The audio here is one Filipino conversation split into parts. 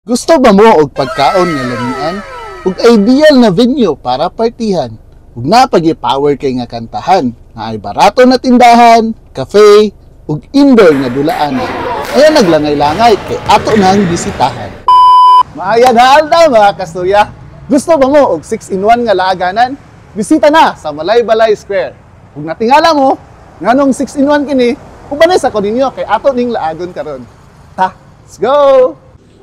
Gusto ba mo og pagkaon nga lamian? Ug ideal na venue para partihan? Ug napagi-power kay nga kantahan? Na ay barato na tindahan, cafe, ug indoor nga dulaanan. Ayan naglangay-langay kay ato nang bisitahan. Maayan halda mga kasturya. Gusto ba mo og 6-in-1 nga laaganan? Bisita na sa Malaybalay Square. Ug natingala mo, nganong 6-in-1 kini, ubanay sa ko ninyo kay ato ning laagon karon. Let's go!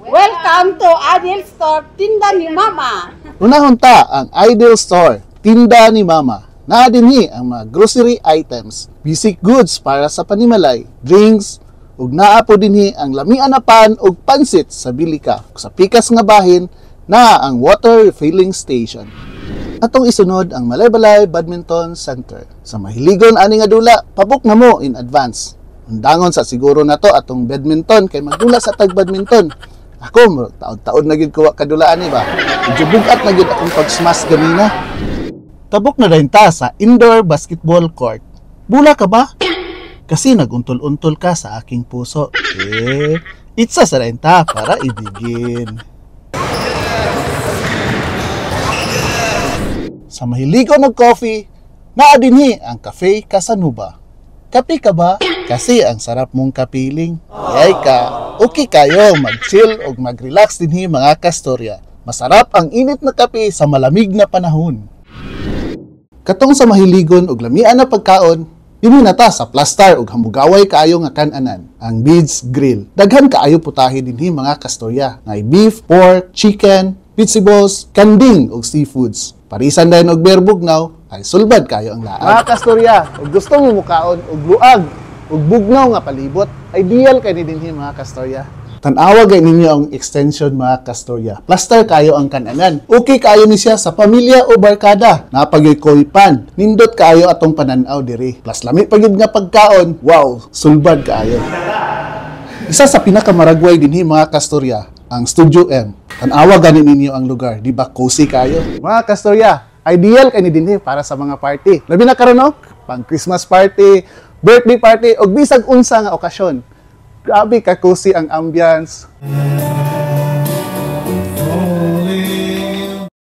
Welcome to Ideal Store, Tinda ni Mama. Unahon ta ang Ideal Store, Tinda ni Mama. Naa dinhi ang mga grocery items, basic goods para sa panimalay, drinks, ug naa po dinhi ang lamian na pan ug pansit sa bilika. Sa pikas nga bahin, naa ang water refilling station. Atong isunod ang Malaybalay Badminton Center. Sa mahiligon ani nga dula, pabuk na mo in advance. Undangon sa siguro na to atong badminton kay magdula sa tag-badminton. Ako, taon-taon na gid kuha kadulaan ni ba? Medyo bugat na gid akong pag-smash gamina. Tabok na rin ta sa indoor basketball court. Bula ka ba? Kasi naguntol-untol ka sa aking puso. Itsa sa rin ta para ibigin. Sa mahiligon ng coffee, naadinhi ang Cafe Casanuba. Kape ka ba? Kasi ang sarap mong kapiling. Yay ka, okay kayo mag-chill o mag-relax dinhi mga kastorya. Masarap ang init na kape sa malamig na panahon. Katong sa mahiligon og lamian na pagkaon, iminata sa plastar og hamugaway kaayo nga kan-anan, ang Beads Grill. Daghan kaayo putahe dinhi mga kastorya. Ngay beef, pork, chicken, vegetables, kanding og seafoods. Parisan dayon og berbugnaw, ay sulbad kayo ang laag. Mga kastorya, ug gusto mo mukaon og luag ug bugnaw nga palibot, ideal kay ni dinhi mga kastorya. Tan-awa gay ninyo ang extension mga kastorya. Plaster kayo ang kananan. Okay kayo ni siya sa pamilya o barkada. Napagyoy koypan. Nindot kayo atong pananaw diri. Plus lami pagid nga pagkaon. Wow, sulbad kayo. Isa sa pinakamaragway dinhi mga kastorya, ang Studio M. Tan-awa gani ninyo ang lugar, di ba cozy kayo? Mga kastorya, ideal kay ni dinhi para sa mga party. Labi na karon no? Pang Christmas party, birthday party o bisag unsa nga okasyon. Grabe ka cozy ang ambience.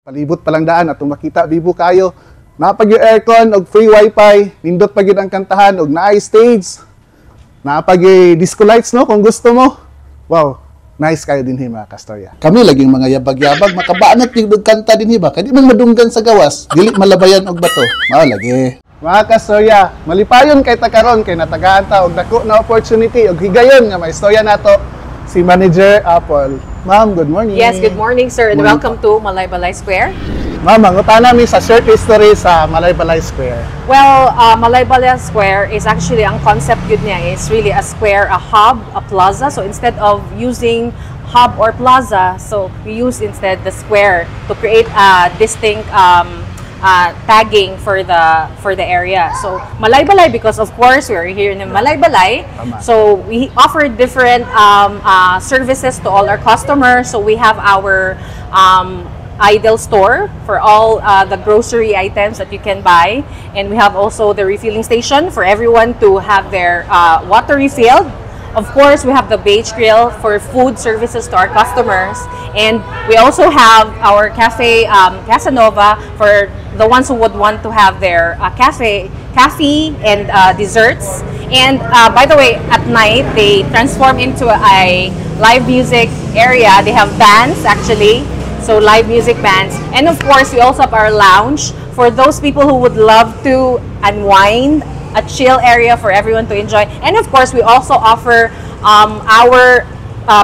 Palibot palang daan atong makita bibo kayo. Napag yung aircon og free wifi, nindot pa gyud ang kantahan og naay stage. Napag disco lights no kung gusto mo. Wow, nice kayo dinhi mga kastorya. Kami laging mga yabag-yabag makabaanat yung kanta dinhi ba? Kadi man madunggan sa gawas, dili malabayan og bato. Mao lagi. Mga kastorya, malipayon kay takaron kay natagaan ta og dako na opportunity og higayon nga may istorya nato si Manager Apple. Ma'am, good morning. Yes, good morning sir and welcome to Malaybalay Square. Ma'am, mangutana mi sa short history sa Malaybalay Square. Well, Malaybalay Square is actually, ang concept yun niya is really a square, a hub, a plaza. So instead of using hub or plaza, so we use instead the square to create a distinct tagging for the area. So Malaybalay, because of course we're here in Malaybalay, so we offer different services to all our customers. So we have our Ideal Store for all the grocery items that you can buy, and we have also the refilling station for everyone to have their water refilled. Of course, we have the Beige Grill for food services to our customers, and we also have our Cafe Casanova for the ones who would want to have their coffee and desserts. And by the way, at night they transform into a live music area. They have bands actually, so live music bands, and of course we also have our lounge for those people who would love to unwind, a chill area for everyone to enjoy. And of course we also offer our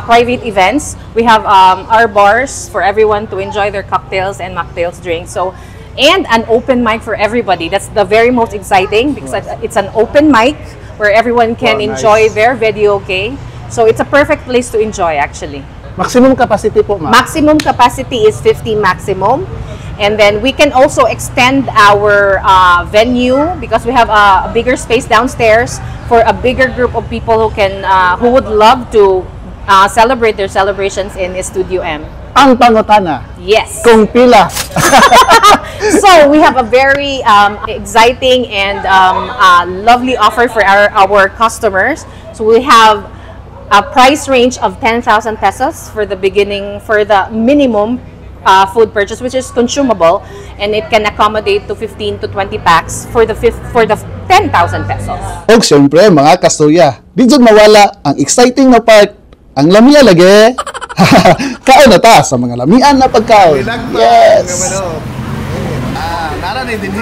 private events. We have our bars for everyone to enjoy their cocktails and mocktails drinks. So, and an open mic for everybody. That's the very most exciting because it's an open mic where everyone can enjoy their video game. So it's a perfect place to enjoy actually. Maximum capacity po, ma'am? Maximum capacity is 50 maximum. And then we can also extend our venue because we have a bigger space downstairs for a bigger group of people who would love to celebrate their celebrations in Studio M. Ang pangutana. Yes. Kung pila. So we have a very exciting and lovely offer for our customers. So we have a price range of 10,000 pesos for the beginning, for the minimum food purchase, which is consumable, and it can accommodate to 15 to 20 packs for the 10,000 pesos. O syempre mga kasturya, di dyan mawala ang exciting na part, ang lamia lagi. Kaon na ta sa mga lamian na pagkaon. Yes! Nara na din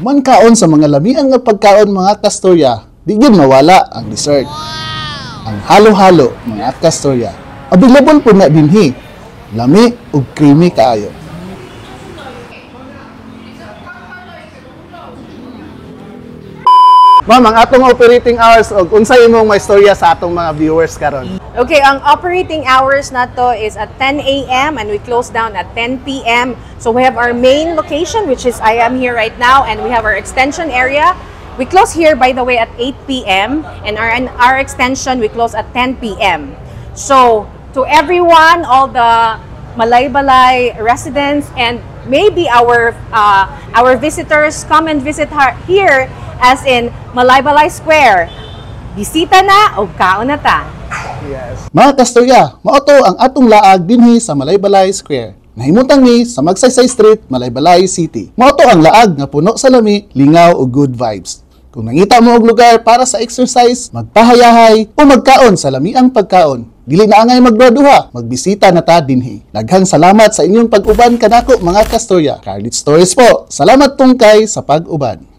Man kaon sa mga lamian nga pagkaon mga kasturya, di yun mawala ang dessert. Ang halo-halo mga kasturya. Available po na dinhi. Lami ug creamy kaayo. Ma'am, ang atong operating hours og unsay imong may istorya sa atong mga viewers karon? Okay, ang operating hours na to is at 10 a.m. and we close down at 10 p.m. So we have our main location, which is I am here right now, and we have our extension area. We close here, by the way, at 8 p.m. and our extension, we close at 10 p.m. So to everyone, all the Malaybalay residents and maybe our visitors, come and visit here as in Malaybalay Square. Bisita na o kaon na ta. Yes. Mga kasturya, mao to ang atong laag dinhi sa Malaybalay Square. Nahimutang ni sa Magsaysay Street, Malaybalay City. Mao to ang laag nga puno sa lami, lingaw ug good vibes. Kung nangita mo og lugar para sa exercise, magpahayahay o magkaon sa lamiang pagkaon, dili na angay magbraduha, magbisita na ta dinhi. Daghang salamat sa inyong pag-uban kanako mga kasturya. Carlit Stories po. Salamat tungkay sa pag-uban.